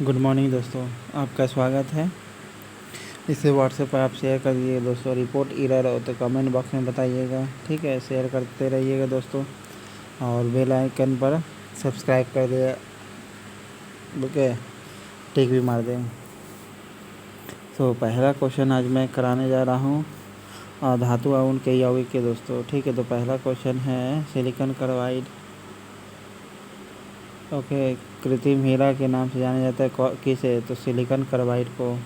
Good morning दोस्तों, आपका स्वागत है। इसे व्हाट्सएप पर आप शेयर कर दीजिए दोस्तों। रिपोर्ट एरर हो तो कमेंट बॉक्स में बताइएगा, ठीक है। शेयर करते रहिएगा दोस्तों और बेल आइकन पर सब्सक्राइब कर दिए, ओके, टिक भी मार दें। तो पहला क्वेश्चन आज मैं कराने जा रहा हूँ धातु आउन के यौगिक के दोस्तों, ठीक है। तो पहला क्वेश्चन है सिलिकॉन कार्बाइड, ओके, कृत्रिम हीरा के नाम से जाना जाता है किसे? तो सिलिकॉन कार्बाइड को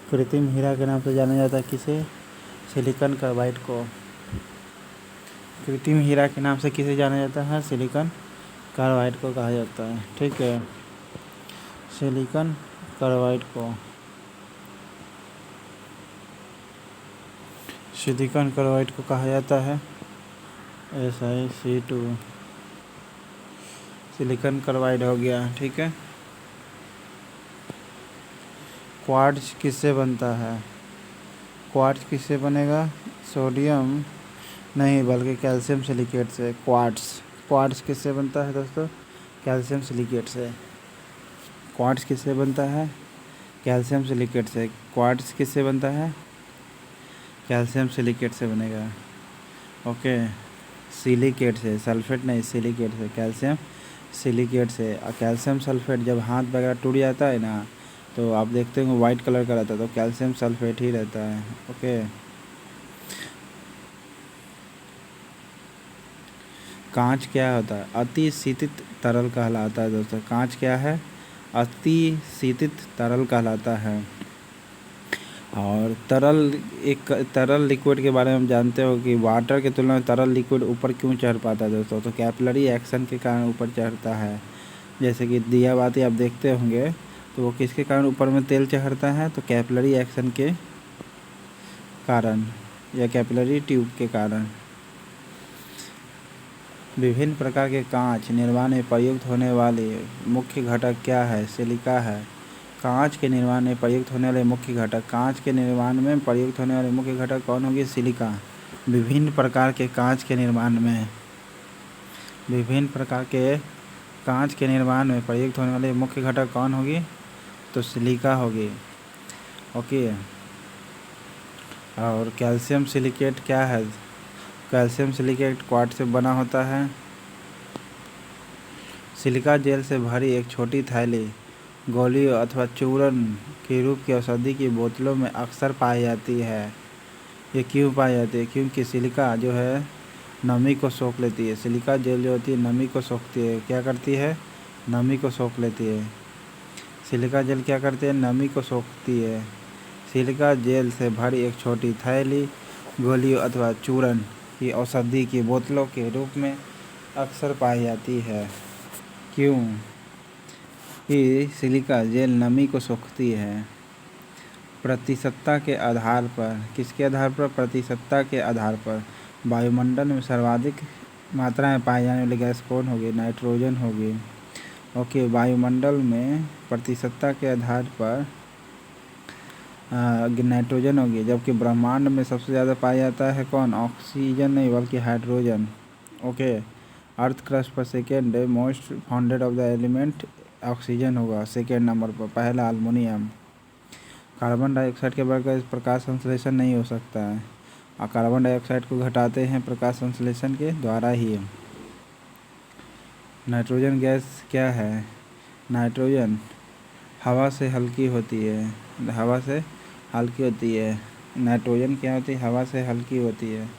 कृत्रिम हीरा के नाम से जाना जाता है किसे? सिलिकॉन कार्बाइड को कृत्रिम हीरा के नाम से किसे जाना जाता है? सिलिकॉन कार्बाइड को कहा जाता है, ठीक है। सिलिकॉन कार्बाइड को सिलिकॉन कार्बाइड को कहा जाता है SiC2। सिलिकॉन कार्बाइड हो गया, ठीक है। क्वार्ट्ज किससे बनता है? क्वार्ट्ज किससे बनेगा? सोडियम नहीं बल्कि कैल्शियम सिलिकेट से। क्वार्ट्ज किससे बनता है दोस्तों? कैल्शियम सिलिकेट से। क्वार्ट्ज किससे बनता है? कैल्शियम सिलिकेट से। क्वार्ट्ज किससे बनता है? कैल्शियम सिलिकेट से बनेगा, ओके। सिलिकेट से, सल्फेट नहीं, सिलिकेट से, कैल्शियम सिलिकेट से। और कैल्शियम सल्फेट जब हाथ वगैरह टूट जाता है ना, तो आप देखते होंगे वाइट कलर का रहता है, तो कैल्शियम सल्फेट ही रहता है, ओके। कांच क्या होता है? अति शीतित तरल कहलाता है दोस्तों। कांच क्या है? अति शीतित तरल कहलाता है। और तरल लिक्विड के बारे में हम जानते हो कि वाटर की तुलना में तरल लिक्विड ऊपर क्यों चढ़ पाता है दोस्तों? तो कैपिलरी एक्शन के कारण ऊपर चढ़ता है। जैसे कि दिया बाती आप देखते होंगे, तो वो किसके कारण ऊपर में तेल चढ़ता है? तो कैपिलरी एक्शन के कारण या कैपिलरी ट्यूब के कारण। विभिन्न प्रकार के कांच निर्माण में प्रयुक्त होने वाले मुख्य घटक क्या है? सिलिका है। कांच के निर्माण में प्रयुक्त होने वाले मुख्य घटक, कांच के निर्माण में प्रयुक्त होने वाले मुख्य घटक कौन होगी? सिलिका। विभिन्न प्रकार के कांच के निर्माण में प्रयुक्त होने वाले मुख्य घटक कौन होगी? तो सिलिका होगी, ओके। और कैल्शियम सिलिकेट क्या है? कैल्शियम सिलिकेट क्वार्ट्ज से बना होता है। सिलिका जेल से भरी एक छोटी थैली गोलियों अथवा चूर्ण के रूप की औषधि की बोतलों में अक्सर पाई जाती है। ये क्यों पाई जाती है? क्योंकि सिलिका जो है नमी को सोख लेती है। सिलिका जेल जो होती है नमी को सोखती है। क्या करती है? नमी को सोख लेती है। सिलिका जेल क्या करती है? नमी को सोखती है। सिलिका जेल से भरी एक छोटी थैली गोलियों अथवा चूर्ण की औषधि की बोतलों के रूप में अक्सर पाई जाती है। क्यों? कि सिलिका जेल नमी को सोखती है। प्रतिशतता के आधार पर, किसके आधार पर? प्रतिशतता के आधार पर वायुमंडल में सर्वाधिक मात्रा में पाई जाने वाली गैस कौन होगी? नाइट्रोजन होगी, ओके। वायुमंडल में प्रतिशतता के आधार पर नाइट्रोजन होगी, जबकि ब्रह्मांड में सबसे ज़्यादा पाया जाता है कौन? ऑक्सीजन नहीं बल्कि हाइड्रोजन, ओके। अर्थ क्रस्ट पर second most founded of the element oxygen होगा सेकेंड नंबर पर, पहला अल्मोनियम। कार्बन डाइऑक्साइड के बगैर प्रकाश संश्लेषण नहीं हो सकता है, और कार्बन डाइऑक्साइड को घटाते हैं प्रकाश संश्लेषण के द्वारा ही। नाइट्रोजन गैस क्या है? नाइट्रोजन हवा से हल्की होती है। हवा से हल्की होती है। नाइट्रोजन क्या होती है? हवा से हल्की होती है।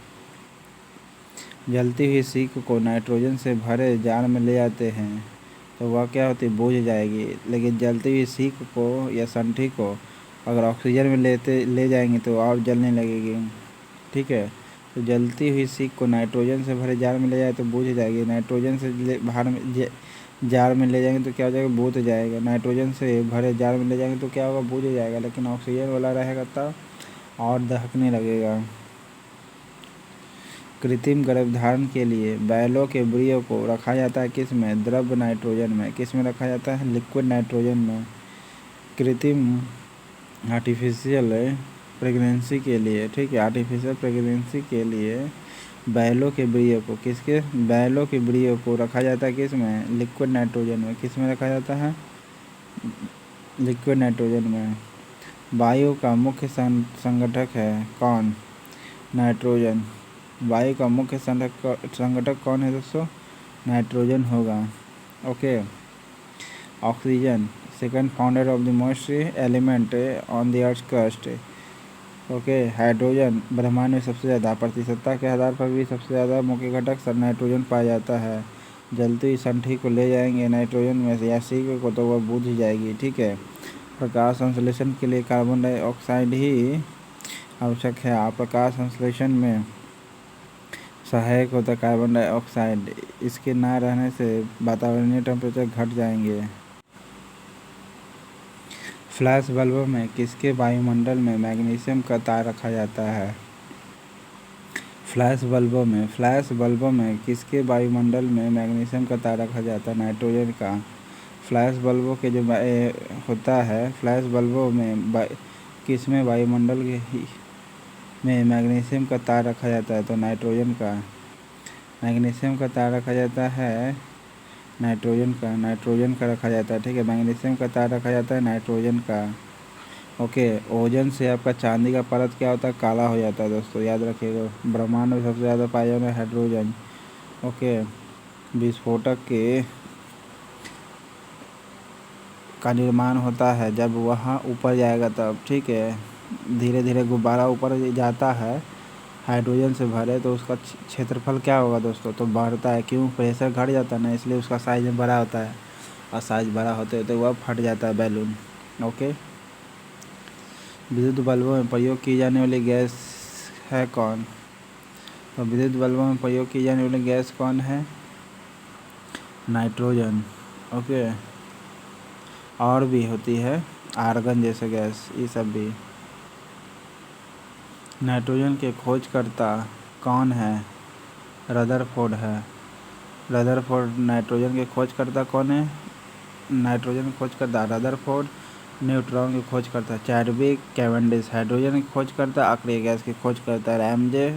जलती हुई सीख को नाइट्रोजन से भरे जार में ले जाते हैं तो वह क्या होती है? बुझ जाएगी। लेकिन जलती हुई सीख को या संठी को अगर ऑक्सीजन में ले जाएंगे तो और जलने लगेगी, ठीक है। तो जलती हुई सीख को नाइट्रोजन से भरे जार में ले जाए तो बुझ जाएगी। नाइट्रोजन से जार में ले जाएंगे तो क्या हो जाएगा? बुझ जाएगा। नाइट्रोजन से भरे जार में ले जाएंगे तो क्या होगा? बुझ जाएगा। लेकिन ऑक्सीजन वाला रहेगा तब और दहकने लगेगा। कृत्रिम गर्भधारण के लिए बैलों के ब्रियों को रखा जाता है किस में? द्रव नाइट्रोजन में। किस में रखा जाता है? लिक्विड नाइट्रोजन में। कृत्रिम आर्टिफिशियल प्रेगनेंसी के लिए, ठीक है, आर्टिफिशियल प्रेगनेंसी के लिए बैलों के ब्रियों को रखा जाता है किस में? लिक्विड नाइट्रोजन में। किस में रखा जाता है? लिक्विड नाइट्रोजन में वायु का मुख्य संगठक है कौन? नाइट्रोजन। वायु का मुख्य संगठक कौन है दोस्तों? नाइट्रोजन होगा। Okay. Oxygen second founder of the most element on the earth crust. Okay. Hydrogen ब्रह्मांड में सबसे ज़्यादा प्रतिशतता के आधार पर भी सबसे ज़्यादा मुख्य घटक नाइट्रोजन पाया जाता है। जलती हुई संठी को ले जाएंगे नाइट्रोजन में से या सीख को तो वह बुझ जाएगी। ठीक है। प्रकाश संश्लेषण के लिए कार्बन डाइऑक्साइड ही आवश्यक है। प्रकाश संश्लेषण में सहायक होता है कार्बन डाइऑक्साइड। इसके ना रहने से वातावरणीय टेम्परेचर घट जाएंगे। फ्लैश बल्बों में किसके वायुमंडल में मैग्नीशियम का तार रखा जाता है? फ्लैश बल्बों में किसके वायुमंडल में मैग्नीशियम का तार रखा जाता है? नाइट्रोजन का। फ्लैश बल्बों के जो होता है, फ्लैश बल्बों में किस में वायुमंडल में मैग्नीशियम का तार रखा जाता है? तो नाइट्रोजन का। मैग्नीशियम का तार रखा जाता है नाइट्रोजन का रखा जाता है। ठीक है। मैग्नीशियम का तार रखा जाता है नाइट्रोजन का। ओके। ओजोन से आपका चांदी का परत क्या होता है? काला हो जाता है दोस्तों, याद रखिएगा। ब्रह्मांड में सबसे ज़्यादा पाया जाने वाला हाइड्रोजन। ओके। विस्फोटक का निर्माण होता है जब वह ऊपर जाएगा तब। ठीक है। धीरे धीरे गुब्बारा ऊपर जाता है हाइड्रोजन से भरे तो उसका क्षेत्रफल क्या होगा दोस्तों? तो बढ़ता है। क्यों? प्रेशर घट जाता है ना, इसलिए उसका साइज बड़ा होता है और साइज बड़ा होते होते वह फट जाता है बैलून। ओके। विद्युत बल्बों में प्रयोग की जाने वाली गैस है कौन? तो विद्युत बल्बों में प्रयोग की जाने वाली गैस कौन है? नाइट्रोजन। ओके। और भी होती है आर्गन जैसे गैस, ये सब भी। नाइट्रोजन के खोजकर्ता कौन है? रदरफोर्ड है। रदरफोर्ड नाइट्रोजन के खोजकर्ता कौन है? नाइट्रोजन के खोजकर्ता रदरफोर्ड। न्यूट्रॉन की खोजकर्ता चैडविक कैवेंडिश। हाइड्रोजन की खोजकर्ता अक्रिय गैस की खोजकर्ता रैमजे।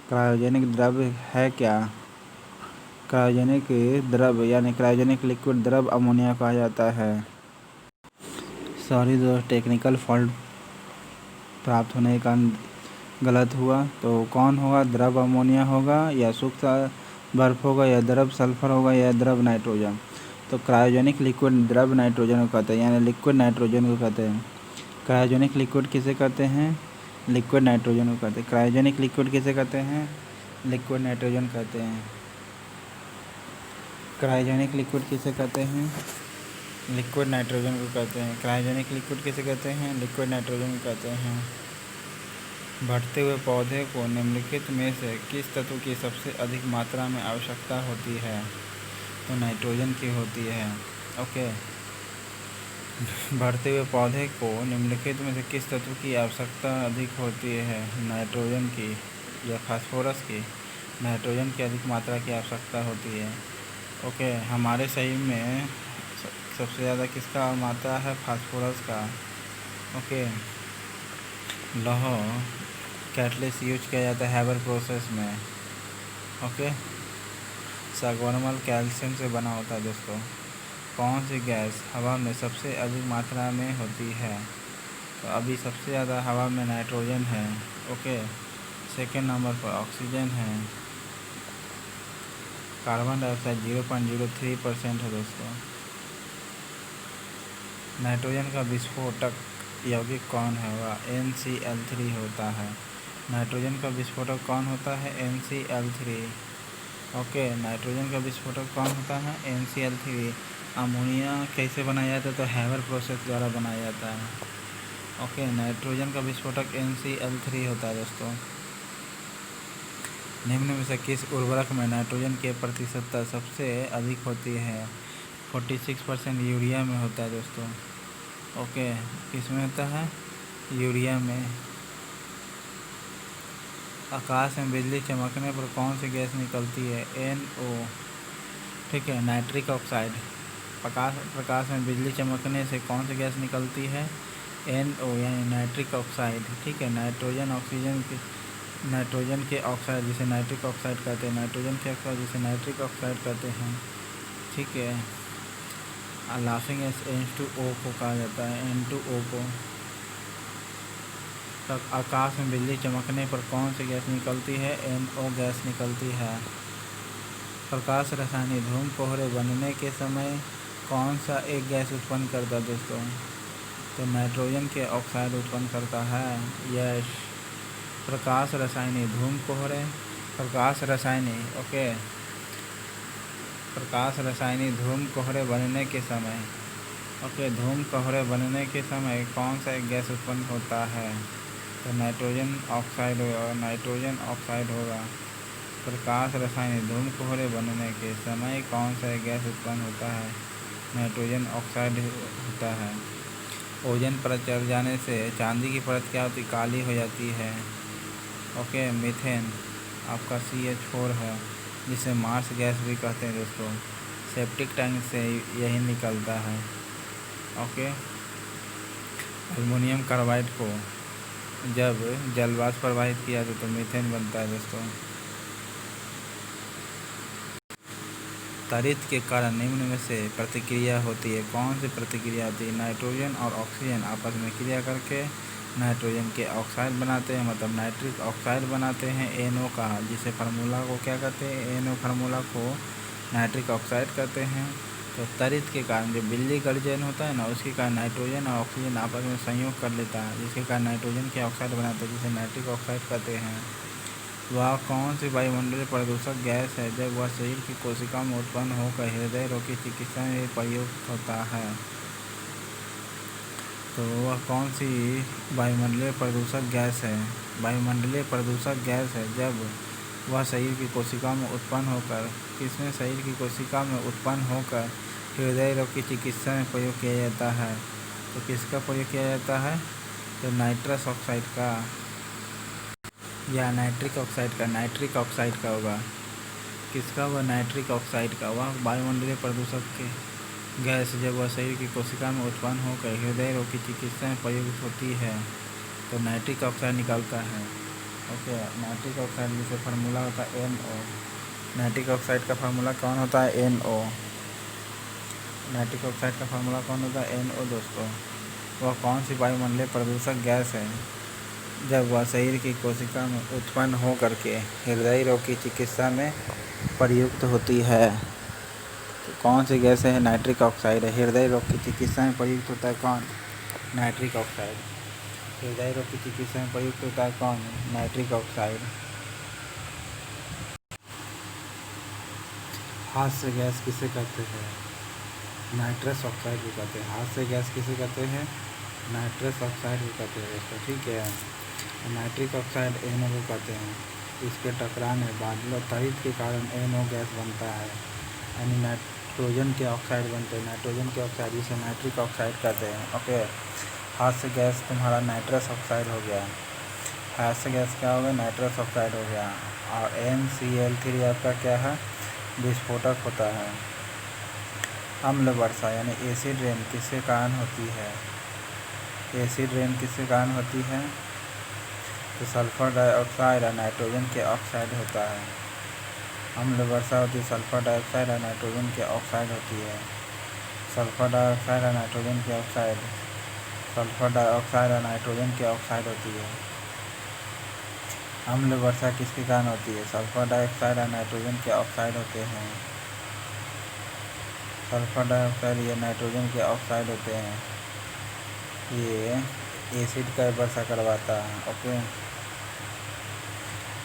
क्रायोजेनिक द्रव है क्या? क्रायोजेनिक द्रव यानी क्रायोजेनिक लिक्विड द्रव अमोनिया कहा जाता है। सॉरी दोस्त, टेक्निकल फॉल्ट प्राप्त होने के कारण गलत हुआ। तो कौन होगा? द्रव अमोनिया होगा या सूखा बर्फ होगा या द्रव सल्फर होगा या द्रव नाइट्रोजन? तो क्रायोजेनिक लिक्विड द्रव नाइट्रोजन को कहते हैं, यानी लिक्विड नाइट्रोजन को कहते हैं। क्रायोजेनिक लिक्विड किसे कहते हैं? लिक्विड नाइट्रोजन को कहते हैं। क्रायोजेनिक लिक्विड किसे कहते हैं? लिक्विड नाइट्रोजन कहते हैं। क्रायोजेनिक लिक्विड किसे कहते हैं? लिक्विड नाइट्रोजन को कहते हैं। क्रायोजेनिक लिक्विड किसे कहते हैं? लिक्विड नाइट्रोजन को कहते हैं। बढ़ते हुए पौधे को निम्नलिखित में से किस तत्व की सबसे अधिक मात्रा में आवश्यकता होती है? तो नाइट्रोजन की होती है। ओके। बढ़ते हुए पौधे को निम्नलिखित में से किस तत्व की आवश्यकता अधिक होती है? नाइट्रोजन की या फास्फोरस की? नाइट्रोजन की अधिक मात्रा की आवश्यकता होती है। ओके। हमारे शरीर में सबसे ज़्यादा किसका मात्रा है? फास्फोरस का। ओके। लौह कैटलिस्ट यूज किया जाता है हैबर प्रोसेस में। ओके। सागवानमल कैल्शियम से बना होता है दोस्तों। कौन सी गैस हवा में सबसे अधिक मात्रा में होती है? तो अभी सबसे ज़्यादा हवा में नाइट्रोजन है। ओके। सेकेंड नंबर पर ऑक्सीजन है। कार्बन डाइऑक्साइड 0.03% है दोस्तों। नाइट्रोजन का विस्फोटक यौगिक कौन है? वह NCl3 होता है। नाइट्रोजन का विस्फोटक कौन होता है? NCl3। ओके। नाइट्रोजन का विस्फोटक कौन होता है? NCl3। अमोनिया कैसे बनाया जाता है? तो हैबर प्रोसेस द्वारा बनाया जाता है। ओके। नाइट्रोजन का विस्फोटक NCl3 होता है दोस्तों। निम्न में से किस उर्वरक में नाइट्रोजन की प्रतिशतता सबसे अधिक होती है? 46% यूरिया में होता है दोस्तों। ओके। किस में होता है? यूरिया में। आकाश में बिजली चमकने पर कौन सी गैस निकलती है? NO। ठीक है। Nitric oxide. प्रकाश में बिजली चमकने से कौन सी गैस निकलती है? NO यानी नाइट्रिक ऑक्साइड। ठीक है। नाइट्रोजन के ऑक्साइड जिसे नाइट्रिक ऑक्साइड कहते हैं। नाइट्रोजन के ऑक्साइड जिसे नाइट्रिक ऑक्साइड कहते हैं। ठीक है। लाफिंग गैस H2O को कहा जाता है, N2O को। तक आकाश में बिजली चमकने पर कौन सी गैस निकलती है? NO गैस निकलती है। प्रकाश रासायनिक धूम कोहरे बनने के समय कौन सा एक गैस उत्पन्न करता है दोस्तों? तो नाइट्रोजन के ऑक्साइड उत्पन्न करता है। यश प्रकाश रासायनिक धूम कोहरे, प्रकाश रासायनिक प्रकाश रासायनिक धूम कोहरे बनने के समय धूम कोहरे बनने के समय कौन सा एक गैस उत्पन्न होता है? तो नाइट्रोजन ऑक्साइड होगा। प्रकाश रासायनिक धूम कोहरे बनने के समय कौन सा एक गैस उत्पन्न होता है? नाइट्रोजन ऑक्साइड होता है। ओजोन परत चढ़ जाने से चांदी की परत क्या होती? काली हो जाती है। मीथेन आपका CH4 है, जिसे मार्स गैस भी कहते हैं दोस्तों। सेप्टिक टैंक से यही निकलता है। एल्युमिनियम कार्बाइड को जब जलवाष्प प्रवाहित किया जाता तो मीथेन बनता है दोस्तों। तरित के कारण निम्न में से प्रतिक्रिया होती है। कौन सी प्रतिक्रिया होती है? नाइट्रोजन और ऑक्सीजन आपस में क्रिया करके नाइट्रोजन के ऑक्साइड बनाते हैं, मतलब नाइट्रिक ऑक्साइड बनाते हैं NO का, जिसे फार्मूला को क्या कहते हैं? NO फार्मूला को नाइट्रिक ऑक्साइड कहते हैं। तो तरित के कारण जो बिजली गर्जन होता है ना, उसके कारण नाइट्रोजन और ऑक्सीजन आपस में संयोग कर लेता है, जिसके कारण नाइट्रोजन के ऑक्साइड बनाते हैं, जिसे नाइट्रिक ऑक्साइड कहते हैं। वह कौन सी वायुमंडलीय प्रदूषक गैस है जब वह शरीर की कोशिका में उत्पन्न होकर हृदय रोग की चिकित्सा में प्रयुक्त होता है? तो वह कौन सी वायुमंडलीय प्रदूषक गैस है? वायुमंडलीय प्रदूषक गैस है जब वह शरीर की कोशिका में उत्पन्न होकर शरीर की कोशिका में उत्पन्न होकर हृदय रोग की चिकित्सा में प्रयोग किया जाता है। तो किसका प्रयोग किया जाता है? तो नाइट्रस ऑक्साइड का या नाइट्रिक ऑक्साइड का होगा। किसका? वह नाइट्रिक ऑक्साइड का। वह वायुमंडलीय प्रदूषक के गैस जब वह शरीर की कोशिका में उत्पन्न होकर हृदय रोग की चिकित्सा में प्रयुक्त होती है तो नाइट्रिक ऑक्साइड निकलता है। नाइट्रिक ऑक्साइड जिसे फार्मूला होता है NO। नाइट्रिक ऑक्साइड का फार्मूला कौन होता है? NO। नाइट्रिक ऑक्साइड का फार्मूला कौन होता है? NO दोस्तों। वह कौन सी वायुमंडलीय प्रदूषक गैस है जब वह शरीर की कोशिका में उत्पन्न हो करके हृदय रोग की चिकित्सा में प्रयुक्त होती है? तो कौन सी गैस है? नाइट्रिक ऑक्साइड है। हृदय रोग की चिकित्सा में प्रयुक्त होता है कौन? Nitric oxide. हृदय रोग की चिकित्सा में प्रयुक्त होता है कौन? Nitric oxide. हास्य गैस किसे कहते हैं? नाइट्रस ऑक्साइड को कहते हैं। हास्य गैस किसे कहते हैं? नाइट्रस ऑक्साइड को कहते हैं दोस्तों। ठीक है, नाइट्रिक ऑक्साइड NO को कहते हैं। इसके टकराने बादलों तरित के कारण NO गैस बनता है, यानी नाइट्रोजन के ऑक्साइड बनते हैं। नाइट्रोजन के ऑक्साइड जिसे नाइट्रिक ऑक्साइड कहते हैं। हास्य गैस तुम्हारा नाइट्रस ऑक्साइड हो गया। हास्य गैस क्या हो गया? नाइट्रस ऑक्साइड हो गया। और NCl3 आपका क्या है? विस्फोटक होता है। अम्ल वर्षा यानी एसिड रेन किसके कारण होती है? एसिड रेन किसके कारण होती है? तो सल्फर डाइऑक्साइड और नाइट्रोजन के ऑक्साइड होता है। अम्ल वर्षा होती है, सल्फर डाइऑक्साइड और नाइट्रोजन के ऑक्साइड होती है। सल्फर डाइऑक्साइड और नाइट्रोजन के ऑक्साइड, सल्फर डाइऑक्साइड और नाइट्रोजन के ऑक्साइड होती है। अम्ल वर्षा किसके कारण होती है? सल्फर डाइऑक्साइड और नाइट्रोजन के ऑक्साइड होते हैं। सल्फर डाइऑक्साइड या नाइट्रोजन के ऑक्साइड होते हैं। ये एसिड का वर्षा करवाता है।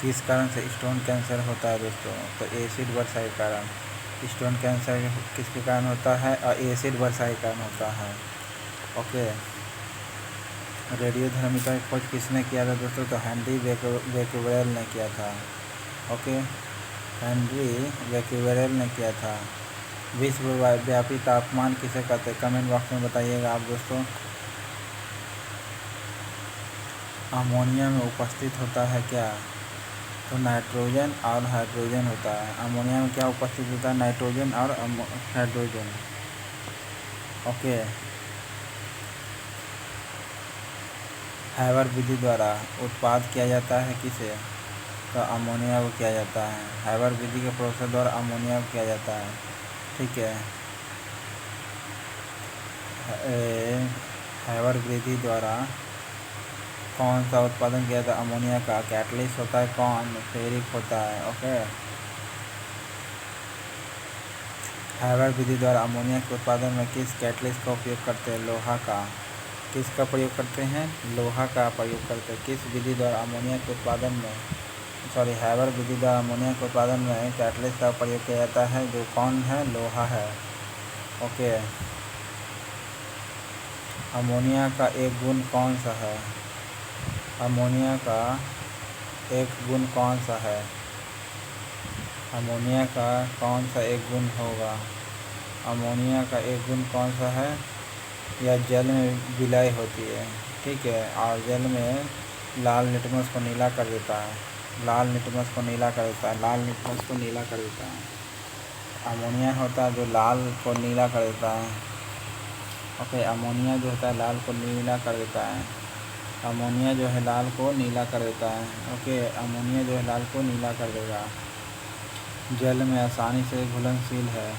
किस कारण से स्टोन कैंसर होता है दोस्तों? तो एसिड वर्षा के कारण। स्टोन कैंसर किसके कारण होता है? और एसिड वर्षा के कारण होता है। रेडियोधर्मिता की खोज किसने किया था दोस्तों? तो हेनरी बेक्वेरेल ने किया था। हेनरी बेक्वेरेल ने किया था। विश्वव्यापी तापमान किसे कहते हैं? कमेंट बॉक्स में बताइएगा आप दोस्तों। अमोनिया में उपस्थित होता है क्या? तो नाइट्रोजन और हाइड्रोजन होता है। अमोनिया में क्या उपस्थित होता है? नाइट्रोजन और हाइड्रोजन। हैबर विधि द्वारा उत्पाद किया जाता है किसे? तो अमोनिया को किया जाता है। हैबर विधि के प्रोसेस द्वारा अमोनिया को किया जाता है। ठीक है, हैबर विधि द्वारा कौन सा उत्पादन किया जाता है? अमोनिया का। कैटलिस्ट होता है कौन? फेरिक होता है। ओके, हैबर विधि द्वारा अमोनिया के उत्पादन में किस कैटलिस्ट का उपयोग करते हैं? लोहा का। किसका प्रयोग करते हैं? लोहा का प्रयोग करते हैं। किस विधि द्वारा अमोनिया के उत्पादन में हैबर विधि द्वारा अमोनिया के उत्पादन में कैटलिस्ट का प्रयोग किया जाता है, जो कौन है? लोहा है। ओके, अमोनिया का एक गुण कौन सा है? अमोनिया का एक गुण कौन सा है? अमोनिया का कौन सा एक गुण होगा? अमोनिया का एक गुण कौन सा है? यह जल में विलय होती है, ठीक है, और जल में लाल लिटमस को नीला कर देता है। लाल लिटमस को नीला कर देता है। लाल लिटमस को नीला कर देता है। अमोनिया होता है जो लाल को नीला कर देता है। ओके, अमोनिया जो होता है लाल को नीला कर देता है। अमोनिया जो है लाल को नीला कर देता है। ओके, अमोनिया जो है लाल को नीला कर देगा। जल में आसानी से घुलनशील है।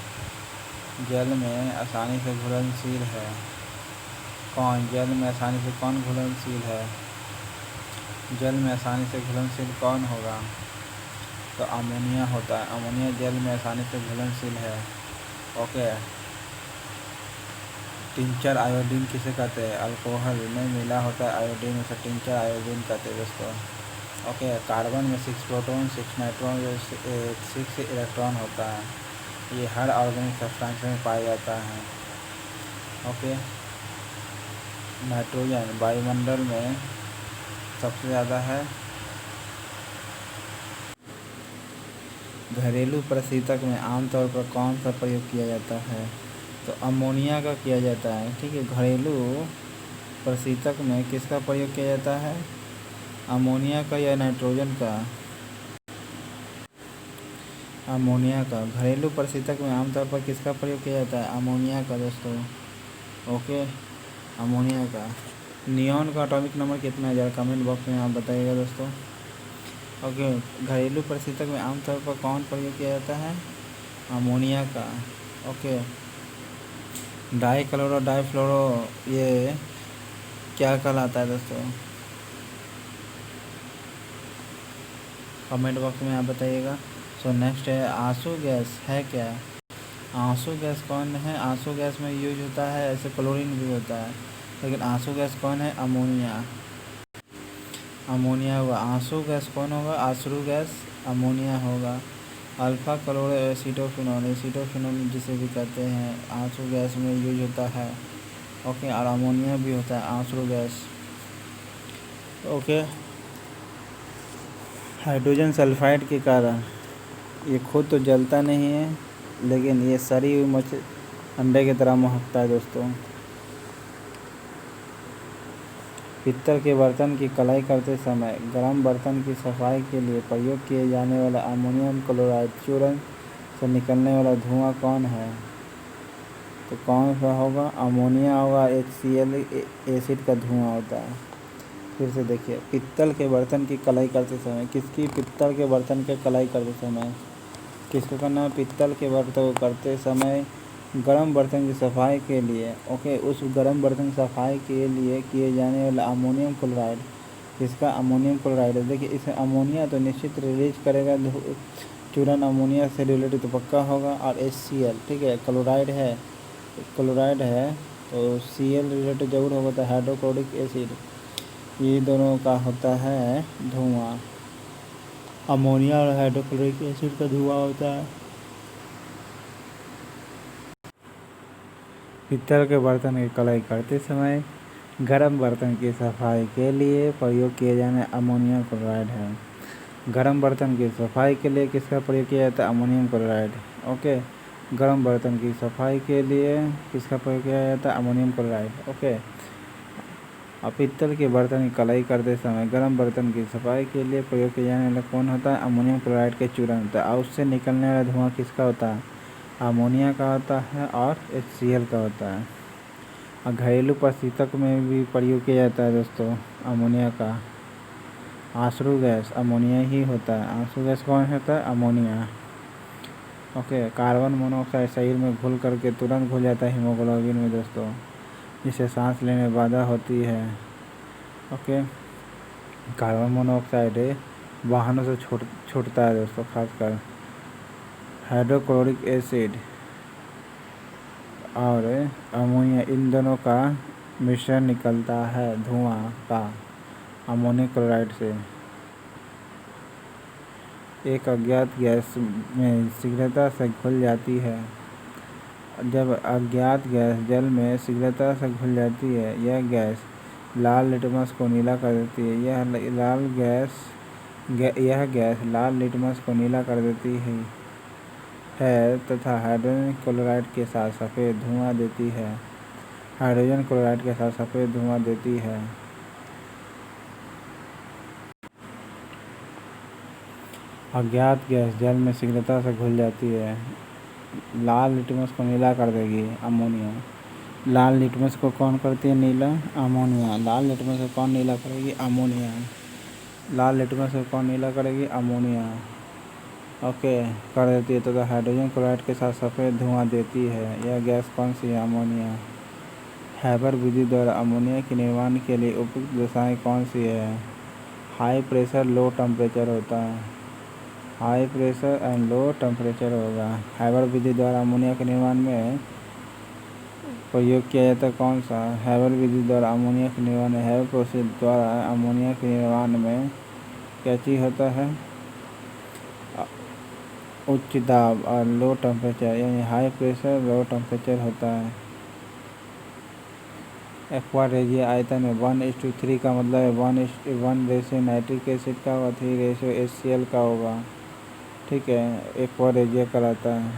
जल में आसानी से घुलनशील है। कौन? जल में आसानी से कौन घुलनशील है? जल में आसानी से घुलनशील कौन होगा? तो अमोनिया होता है। अमोनिया जल में आसानी से घुलनशील है। ओके, टिंचर आयोडीन किसे कहते हैं? अल्कोहल में मिला होता है आयोडीन, उसे टिंचर आयोडीन कहते हैं दोस्तों। ओके, कार्बन में 6 प्रोटॉन, 6 नाइट्रॉन, 6 इलेक्ट्रॉन होता है। ये हर ऑर्गेनिक सब्सटेंस में पाया जाता है। ओके, नाइट्रोजन वायुमंडल में सबसे ज़्यादा है। घरेलू प्रशीतक में आमतौर पर कौन सा प्रयोग किया जाता है? तो अमोनिया का किया जाता है, ठीक है। घरेलू प्रशीतक में किसका प्रयोग किया जाता है? अमोनिया का या नाइट्रोजन का? अमोनिया का। घरेलू प्रशीतक में आमतौर पर किसका प्रयोग किया जाता है? अमोनिया का दोस्तों। ओके, अमोनिया का। नियॉन का एटॉमिक नंबर कितना है? ज़रा कमेंट बॉक्स में आप बताइएगा दोस्तों। ओके, घरेलू प्रशीतक में आमतौर पर कौन प्रयोग किया जाता है? अमोनिया का। ओके, डाईक्लोरो डाईफ्लोरो ये क्या कहलाता है दोस्तों? कमेंट बॉक्स में आप बताइएगा। सो नेक्स्ट है आंसू गैस है क्या? आंसू गैस कौन है? आंसू गैस में यूज होता है, ऐसे क्लोरीन भी होता है, लेकिन आंसू गैस कौन है? अमोनिया। अमोनिया होगा। आंसू गैस कौन होगा? आंसू गैस अमोनिया होगा। अल्फा क्लोरो एसिटोफिनॉल, एसिटोफिनॉल जिसे भी कहते हैं, आंसू गैस में यूज होता है। ओके, और अमोनिया भी होता है आंसू गैस। ओके, हाइड्रोजन सल्फाइड के कारण ये खुद तो जलता नहीं है, लेकिन ये सड़ी हुई अंडे की तरह महकता है दोस्तों। पित्तल के बर्तन की कलाई करते समय गर्म बर्तन की सफाई के लिए प्रयोग किए जाने वाला अमोनियम क्लोराइड चूर्ण से निकलने वाला धुआं कौन है? तो कौन सा होगा? अमोनिया होगा। HCl एसिड का धुआं होता है। फिर से देखिए, पित्तल के बर्तन की कलाई करते समय, किसकी? पित्तल के बर्तन के कलाई करते समय किसको करना है? पित्तल के बर्तन को करते समय गर्म बर्तन की सफाई के लिए, ओके, उस गर्म बर्तन की सफाई के लिए किए जाने वाला अमोनियम क्लोराइड, इसका अमोनियम क्लोराइड है। देखिए, इसमें अमोनिया तो निश्चित रिलीज करेगा, चूर्ण अमोनिया से रिलेटेड तो पक्का होगा। और HCl, ठीक है, क्लोराइड है, क्लोराइड है, तो Cl रिलेटेड जरूर होगा, तो हाइड्रोक्लोरिक एसिड, ये दोनों का होता है धुआं। अमोनिया और हाइड्रोक्लोरिक एसिड का धुआं होता है। पित्तल के बर्तन की कलाई करते समय गर्म बर्तन की सफाई के लिए प्रयोग किए जाने अमोनियम क्लोराइड है। गर्म बर्तन की सफाई के लिए किसका प्रयोग किया जाता है? Ammonium chloride. ओके, गर्म बर्तन की सफाई के लिए किसका प्रयोग किया जाता है? Ammonium chloride. ओके, और पित्तल के बर्तन की कलाई करते समय गर्म बर्तन की सफाई के लिए प्रयोग किया जाने वाला कौन होता है? अमोनियम क्लोराइड के चूर्ण होता है। और उससे निकलने वाला धुआं किसका होता है? अमोनिया का होता है और HCl का होता है। और घरेलू प्रशीतक में भी प्रयोग किया जाता है दोस्तों अमोनिया का। आंसू गैस अमोनिया ही होता है। आंसू गैस कौन होता है? अमोनिया। ओके, कार्बन मोनोऑक्साइड शरीर में घुल करके तुरंत घुल जाता है हीमोग्लोबिन में दोस्तों। जिससे सांस लेने में बाधा होती है। ओके, कार्बन मोनोऑक्साइड वाहनों से छूटता है दोस्तों, खासकर हाइड्रोक्लोरिक एसिड और अमोनिया, इन दोनों का मिश्रण निकलता है धुआं का अमोनियम क्लोराइड से। एक अज्ञात गैस में शीघ्रता से घुल जाती है। जब अज्ञात गैस जल में शीघ्रता से घुल जाती है, यह गैस लाल लिटमस को नीला कर देती है। यह गैस लाल लिटमस को नीला कर देती है तथा हाइड्रोजन क्लोराइड के साथ सफ़ेद धुआं देती है। हाइड्रोजन क्लोराइड के साथ सफ़ेद धुआं देती है। अज्ञात गैस जल में शीघ्रता से घुल जाती है, लाल लिटमस को नीला कर देगी अमोनिया। लाल लिटमस को कौन करती है नीला? अमोनिया। लाल लिटमस को कौन नीला करेगी? अमोनिया। लाल लिटमस को कौन नीला करेगी? अमोनिया। ओके, कर देती है तो हाइड्रोजन क्लोराइड के साथ सफ़ेद धुआं देती है। यह गैस कौन सी है? अमोनिया। हैबर विधि द्वारा अमोनिया के निर्माण के लिए उपयुक्त दशाएं कौन सी है? हाई प्रेशर, लो टेम्परेचर होता है। High pressure and low temperature होगा। हैबर विधि द्वारा अमोनिया के निर्माण में प्रयोग किया जाता है कौन सा? हैबर विधि द्वारा अमोनिया के निर्माण में, हैबर प्रोसेस द्वारा अमोनिया के निर्माण में क्या चीज़ होता है? उच्च दाब और लो टेम्परेचर, यानी हाई प्रेशर लो टेम्परेचर होता है। एक्वारेजिया आयतन में 1:3 का मतलब है 1 रेशियो नाइट्रिक एसिड का होगा, 3 रेशियो HCl का होगा। ठीक है, एक्वारेजिया कहलाता है।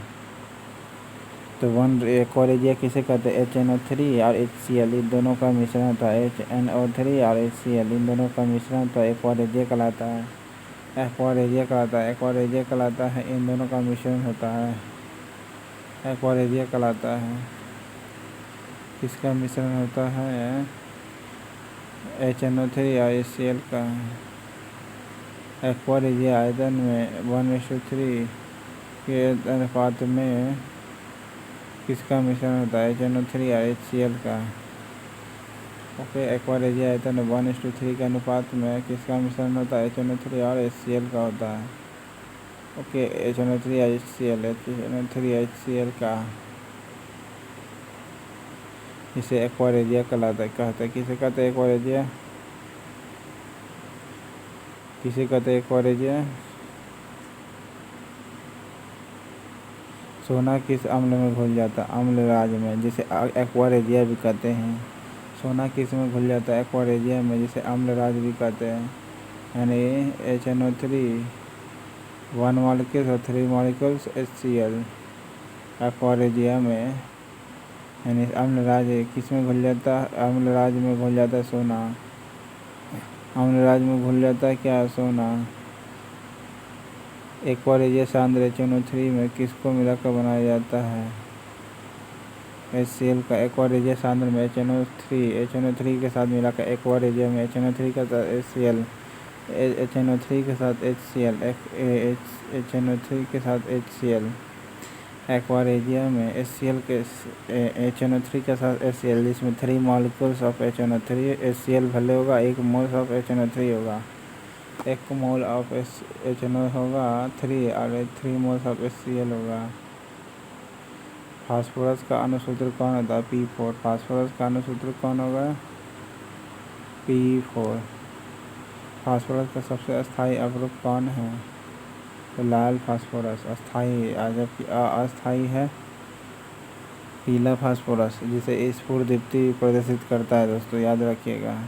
तो एक्वारेजिया किसे कहते हैं? HNO3 और HCl इन दोनों का मिश्रण होता है। HNO3 और HCl इन दोनों का मिश्रण होता है, एक्वारेजिया कहलाता है। एक्वारेजिया कहलाता है, एक्वारेजिया कहलाता है, इन दोनों का मिश्रण होता है, एक्वारेजिया कहलाता है। किसका मिश्रण होता है? HNO3 और HCl का। एक्वारेजिया आयतन में 1:3 के अनुपात में किसका मिश्रण होता है? HNO3 और HCl का। ओके, एक्वारेजिया आयतन में 1:3 के अनुपात में किसका मिश्रण होता है? HNO3 और HCl का होता है। ओके, HNO3 और HCl का, इसे एक्वारेजिया कहलाता है। किसे कहते हैं एक्वारेजिया? किसे कहते हैं एक्वारेजिया? सोना किस अम्ल में घुल जाता है? अम्लराज में, जिसे एक्वारेजिया भी कहते हैं। सोना किस में घुल जाता है? एक्वारेजिया में, जिसे अम्लराज भी कहते हैं। यानी HNO3 1 मॉलिक्यूल्स और 3 मॉलिक्यूल्स HCl एक्वारेजिया में, यानी अम्लराज किस में घुल जाता है? अम्लराज में घुल जाता है सोना। अम्लराज में घुल जाता है क्या? सोना। एक्वारेजिया सांद्र HNO3 में किसको मिलाकर बनाया जाता है? HCl का। एक्वारेजिया सांद्र में HNO3 के साथ मिलाकर, एक्वारेजिया में HNO3 के साथ HCl, HNO3 के साथ HCl, HNO3 के साथ HCl, एक्वारेजिया में HNO3 के साथ HCl, जिसमें 3 मॉलिक्यूल्स ऑफ HNO3, HCl भले होगा, 1 मोल ऑफ HNO3 होगा, 1 मोल ऑफ HNO होगा 3 और 3 मोल्स ऑफ HCl होगा। फास्फोरस का अणुसूत्र कौन होता है? P4। फास्फोरस का अणुसूत्र कौन होगा? P4। फास्फोरस का सबसे अस्थायी अवरोध कौन है? तो लाल फास्फोरस अस्थायी, जबकि अस्थायी है पीला फास्फोरस, जिसे स्फुर दीप्ति प्रदर्शित करता है दोस्तों, याद रखिएगा।